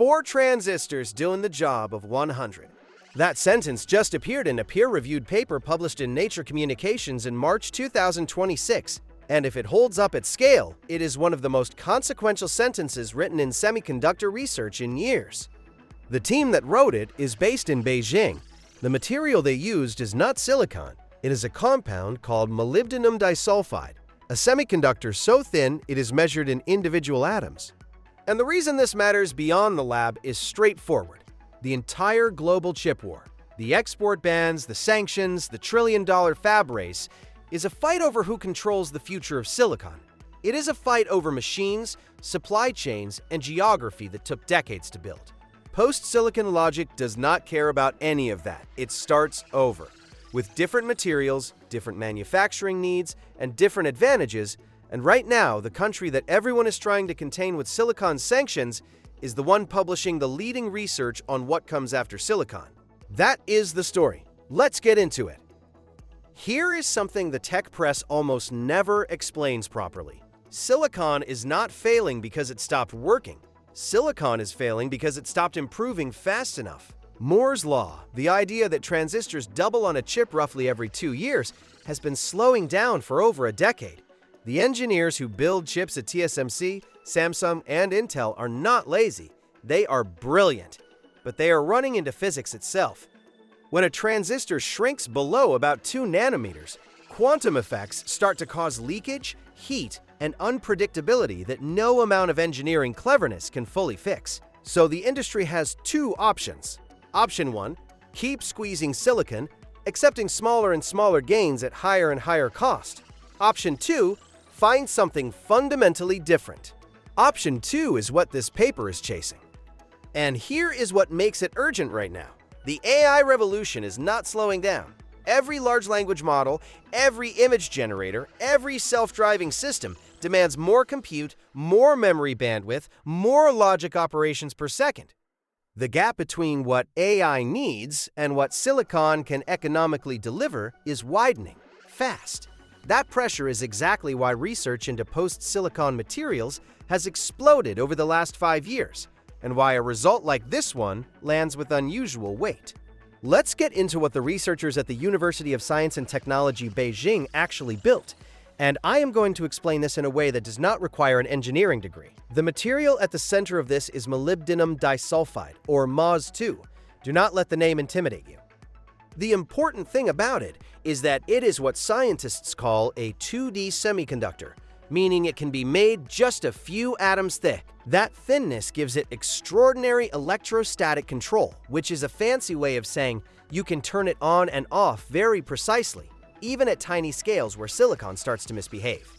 4 transistors doing the job of 100. That sentence just appeared in a peer-reviewed paper published in Nature Communications in March 2026, and if it holds up at scale, it is one of the most consequential sentences written in semiconductor research in years. The team that wrote it is based in Beijing. The material they used is not silicon. It is a compound called molybdenum disulfide, a semiconductor so thin it is measured in individual atoms. And the reason this matters beyond the lab is straightforward. The entire global chip war, the export bans, the sanctions, the trillion-dollar fab race, is a fight over who controls the future of silicon. It is a fight over machines, supply chains, and geography that took decades to build. Post-silicon logic does not care about any of that. It starts over. With different materials, different manufacturing needs, and different advantages, and right now, the country that everyone is trying to contain with silicon sanctions is the one publishing the leading research on what comes after silicon. That is the story. Let's get into it. Here is something the tech press almost never explains properly. Silicon is not failing because it stopped working. Silicon is failing because it stopped improving fast enough. Moore's law, the idea that transistors double on a chip roughly every 2 years, has been slowing down for over a decade. The engineers who build chips at TSMC, Samsung, and Intel are not lazy. They are brilliant, but they are running into physics itself. When a transistor shrinks below about 2 nanometers, quantum effects start to cause leakage, heat, and unpredictability that no amount of engineering cleverness can fully fix. So the industry has 2 options. Option 1, keep squeezing silicon, accepting smaller and smaller gains at higher and higher cost. Option 2, find something fundamentally different. Option 2 is what this paper is chasing. And here is what makes it urgent right now. The AI revolution is not slowing down. Every large language model, every image generator, every self-driving system demands more compute, more memory bandwidth, more logic operations per second. The gap between what AI needs and what silicon can economically deliver is widening fast. That pressure is exactly why research into post-silicon materials has exploded over the last 5 years, and why a result like this one lands with unusual weight. Let's get into what the researchers at the University of Science and Technology Beijing actually built, and I am going to explain this in a way that does not require an engineering degree. The material at the center of this is molybdenum disulfide, or MoS₂. Do not let the name intimidate you. The important thing about it is that it is what scientists call a 2D semiconductor, meaning it can be made just a few atoms thick. That thinness gives it extraordinary electrostatic control, which is a fancy way of saying you can turn it on and off very precisely, even at tiny scales where silicon starts to misbehave.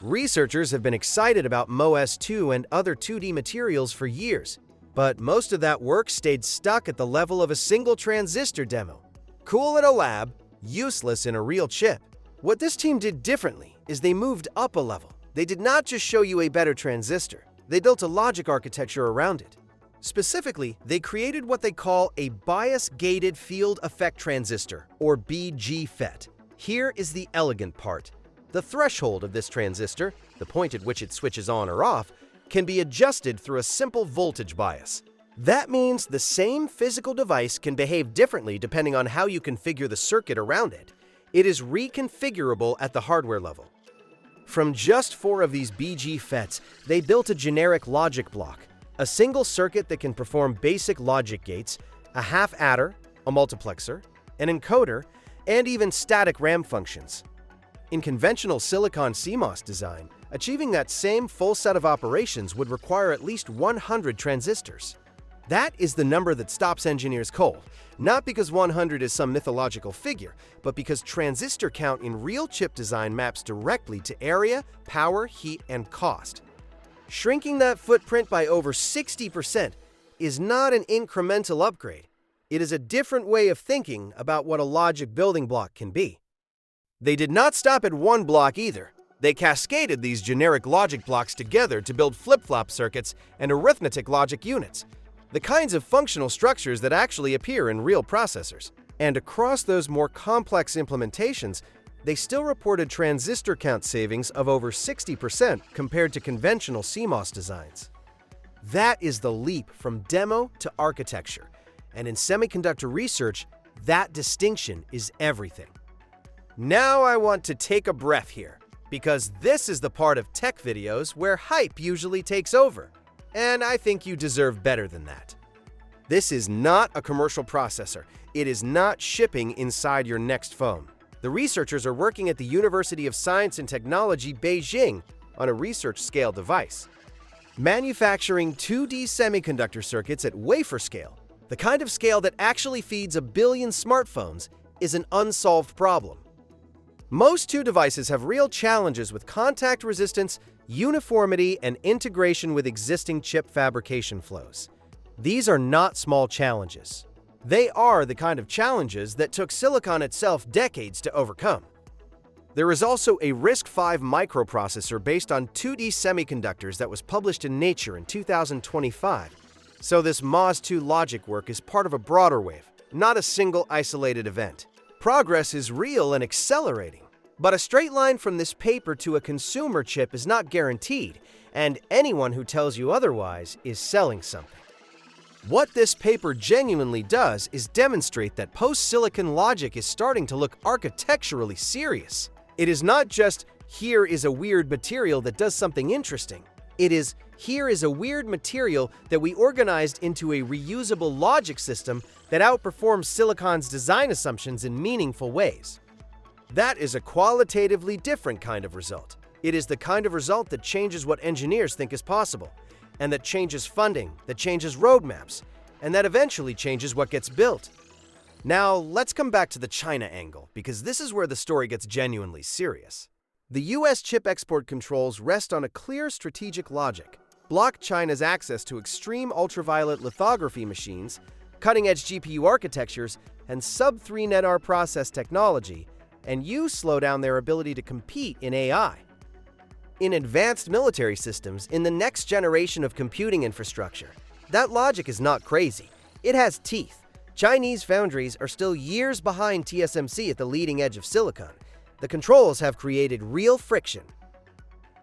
Researchers have been excited about MoS₂ and other 2D materials for years, but most of that work stayed stuck at the level of a single transistor demo. Cool in a lab, useless in a real chip. What this team did differently is they moved up a level. They did not just show you a better transistor, they built a logic architecture around it. Specifically, they created what they call a bias-gated field effect transistor, or BGFET. Here is the elegant part. The threshold of this transistor, the point at which it switches on or off, can be adjusted through a simple voltage bias. That means the same physical device can behave differently depending on how you configure the circuit around it. It is reconfigurable at the hardware level. From just 4 of these BGFETs, they built a generic logic block, a single circuit that can perform basic logic gates, a half adder, a multiplexer, an encoder, and even static RAM functions. In conventional silicon CMOS design, achieving that same full set of operations would require at least 100 transistors. That is the number that stops engineers cold, not because 100 is some mythological figure, but because transistor count in real chip design maps directly to area, power, heat, and cost. Shrinking that footprint by over 60% is not an incremental upgrade. It is a different way of thinking about what a logic building block can be. They did not stop at one block either. They cascaded these generic logic blocks together to build flip-flop circuits and arithmetic logic units, the kinds of functional structures that actually appear in real processors. And across those more complex implementations, they still reported transistor count savings of over 60% compared to conventional CMOS designs. That is the leap from demo to architecture. And in semiconductor research, that distinction is everything. Now I want to take a breath here, because this is the part of tech videos where hype usually takes over. And I think you deserve better than that. This is not a commercial processor. It is not shipping inside your next phone. The researchers are working at the University of Science and Technology, Beijing, on a research-scale device. Manufacturing 2D semiconductor circuits at wafer scale, the kind of scale that actually feeds a billion smartphones, is an unsolved problem. MoS₂ devices have real challenges with contact resistance, uniformity, and integration with existing chip fabrication flows. These are not small challenges. They are the kind of challenges that took silicon itself decades to overcome. There is also a RISC-V microprocessor based on 2D semiconductors that was published in Nature in 2025. So this MoS₂ logic work is part of a broader wave, not a single isolated event. Progress is real and accelerating. But a straight line from this paper to a consumer chip is not guaranteed, and anyone who tells you otherwise is selling something. What this paper genuinely does is demonstrate that post-silicon logic is starting to look architecturally serious. It is not just, here is a weird material that does something interesting. It is, here is a weird material that we organized into a reusable logic system that outperforms silicon's design assumptions in meaningful ways. That is a qualitatively different kind of result. It is the kind of result that changes what engineers think is possible, and that changes funding, that changes roadmaps, and that eventually changes what gets built. Now, let's come back to the China angle, because this is where the story gets genuinely serious. The US chip export controls rest on a clear strategic logic: block China's access to extreme ultraviolet lithography machines, cutting-edge GPU architectures, and sub-3 NetR process technology, and you slow down their ability to compete in AI. In advanced military systems, in the next generation of computing infrastructure, that logic is not crazy. It has teeth. Chinese foundries are still years behind TSMC at the leading edge of silicon. The controls have created real friction.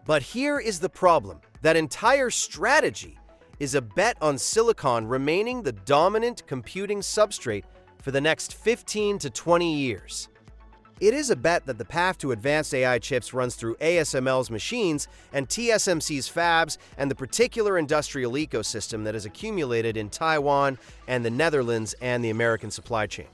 But here is the problem. That entire strategy is a bet on silicon remaining the dominant computing substrate for the next 15 to 20 years. It is a bet that the path to advanced AI chips runs through ASML's machines and TSMC's fabs and the particular industrial ecosystem that has accumulated in Taiwan and the Netherlands and the American supply chain.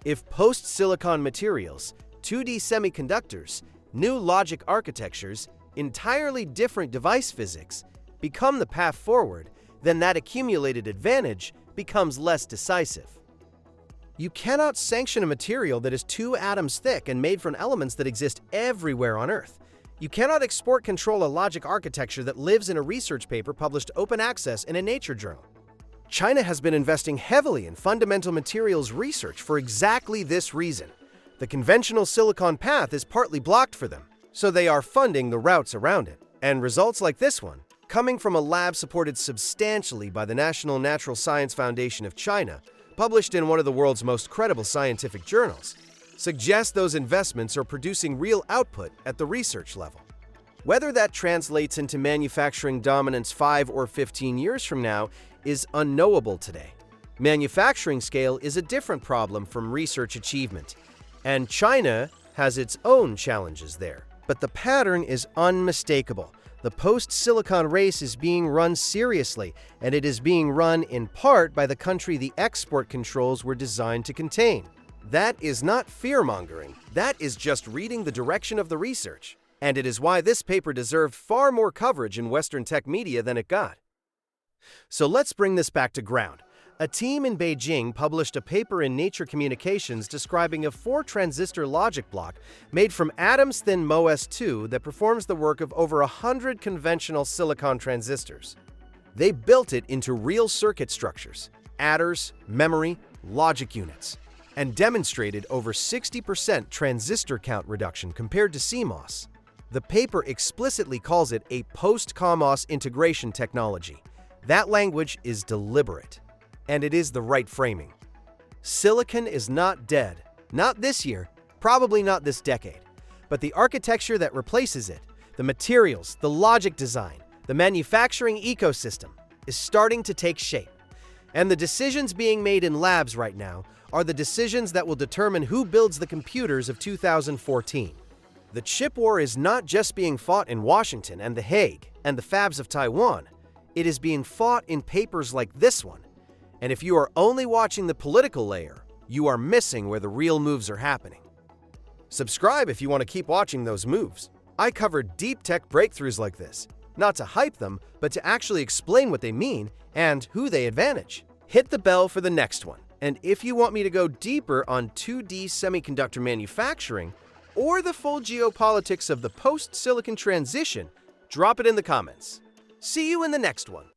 If post-silicon materials, 2D semiconductors, new logic architectures, entirely different device physics become the path forward, then that accumulated advantage becomes less decisive. You cannot sanction a material that is 2 atoms thick and made from elements that exist everywhere on Earth. You cannot export control a logic architecture that lives in a research paper published open access in a Nature journal. China has been investing heavily in fundamental materials research for exactly this reason. The conventional silicon path is partly blocked for them, so they are funding the routes around it. And results like this one, coming from a lab supported substantially by the National Natural Science Foundation of China, published in one of the world's most credible scientific journals, suggest those investments are producing real output at the research level. Whether that translates into manufacturing dominance 5 or 15 years from now is unknowable today. Manufacturing scale is a different problem from research achievement, and China has its own challenges there. But the pattern is unmistakable. The post-silicon race is being run seriously, and it is being run in part by the country the export controls were designed to contain. That is not fear-mongering. That is just reading the direction of the research. And it is why this paper deserved far more coverage in Western tech media than it got. So let's bring this back to ground. A team in Beijing published a paper in Nature Communications describing a 4-transistor logic block made from atoms-thin MoS₂ that performs the work of over 100 conventional silicon transistors. They built it into real circuit structures, adders, memory, logic units, and demonstrated over 60% transistor count reduction compared to CMOS. The paper explicitly calls it a post-CMOS integration technology. That language is deliberate. And it is the right framing. Silicon is not dead. Not this year, probably not this decade. But the architecture that replaces it, the materials, the logic design, the manufacturing ecosystem, is starting to take shape. And the decisions being made in labs right now are the decisions that will determine who builds the computers of 2014. The chip war is not just being fought in Washington and The Hague and the fabs of Taiwan. It is being fought in papers like this one. And if you are only watching the political layer, you are missing where the real moves are happening. Subscribe if you want to keep watching those moves. I cover deep tech breakthroughs like this, not to hype them, but to actually explain what they mean and who they advantage. Hit the bell for the next one. And if you want me to go deeper on 2D semiconductor manufacturing or the full geopolitics of the post-silicon transition, drop it in the comments. See you in the next one.